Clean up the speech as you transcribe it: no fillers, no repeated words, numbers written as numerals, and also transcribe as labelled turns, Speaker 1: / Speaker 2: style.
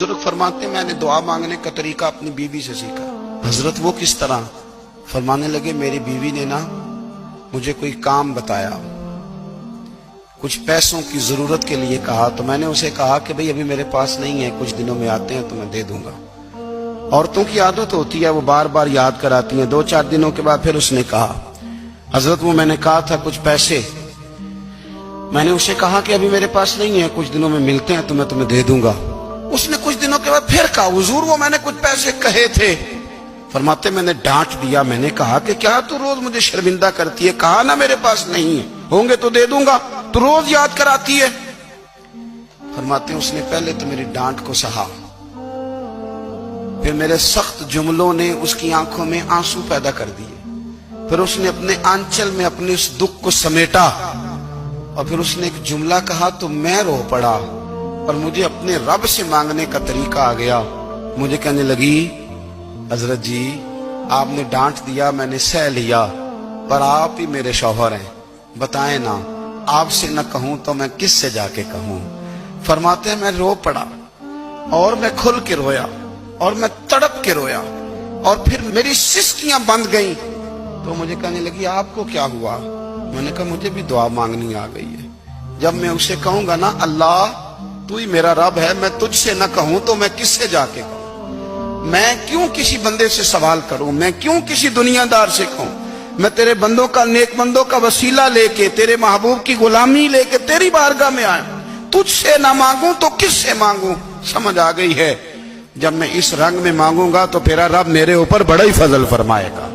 Speaker 1: بزرگ فرماتے ہیں میں نے دعا مانگنے کا طریقہ اپنی بیوی سے سیکھا۔ حضرت وہ کس طرح؟ فرمانے لگے میری بیوی نے نا مجھے کوئی کام بتایا، کچھ پیسوں کی ضرورت کے لیے کہا، تو میں نے اسے کہا کہ بھئی ابھی میرے پاس نہیں ہے، کچھ دنوں میں آتے ہیں تو میں دے دوں گا۔ عورتوں کی عادت ہوتی ہے وہ بار بار یاد کراتی ہیں۔ 2-4 دنوں کے بعد پھر اس نے کہا حضرت وہ میں نے کہا تھا کچھ پیسے، میں نے اسے کہا کہ ابھی میرے پاس نہیں ہے، کچھ دنوں میں ملتے ہیں تو میں تمہیں دے دوں گا۔ اس نے کچھ دنوں کے بعد پھر کہا حضور وہ میں نے کچھ پیسے کہے تھے۔ فرماتے میں نے ڈانٹ دیا، میں نے کہا کہ کیا تو روز مجھے شرمندہ کرتی ہے، کہا نا میرے پاس نہیں ہے، ہوں گے تو دے دوں گا، تو روز یاد کراتی ہے۔ فرماتے ہیں اس نے پہلے تو میری ڈانٹ کو سہا، پھر میرے سخت جملوں نے اس کی آنکھوں میں آنسو پیدا کر دیے، پھر اس نے اپنے آنچل میں اپنے اس دکھ کو سمیٹا، اور پھر اس نے ایک جملہ کہا تو میں رو پڑا، اور مجھے اپنے رب سے مانگنے کا طریقہ آ گیا۔ مجھے کہنے لگی حضرت جی آپ نے ڈانٹ دیا، میں نے سہ لیا، پر آپ ہی میرے شوہر ہیں، بتائیں نا آپ سے نہ کہوں تو میں کس سے جا کے کہوں۔ فرماتے ہیں میں رو پڑا، اور میں کھل کے رویا، اور میں تڑپ کے رویا، اور پھر میری سسکیاں بند گئیں۔ تو مجھے کہنے لگی آپ کو کیا ہوا؟ میں نے کہا مجھے بھی دعا مانگنی آ گئی ہے، جب میں اسے کہوں گا نا اللہ تو ہی میرا رب ہے، میں تجھ سے نہ کہوں تو میں کس سے جا کے کہوں؟ میں کیوں کسی بندے سے سوال کروں؟ میں کیوں کسی دنیا دار سے کہوں؟ میں تیرے بندوں کا، نیک بندوں کا وسیلہ لے کے، تیرے محبوب کی غلامی لے کے تیری بارگاہ میں آیا، تجھ سے نہ مانگوں تو کس سے مانگوں؟ سمجھ آ گئی ہے، جب میں اس رنگ میں مانگوں گا تو تیرا رب میرے اوپر بڑا ہی فضل فرمائے گا۔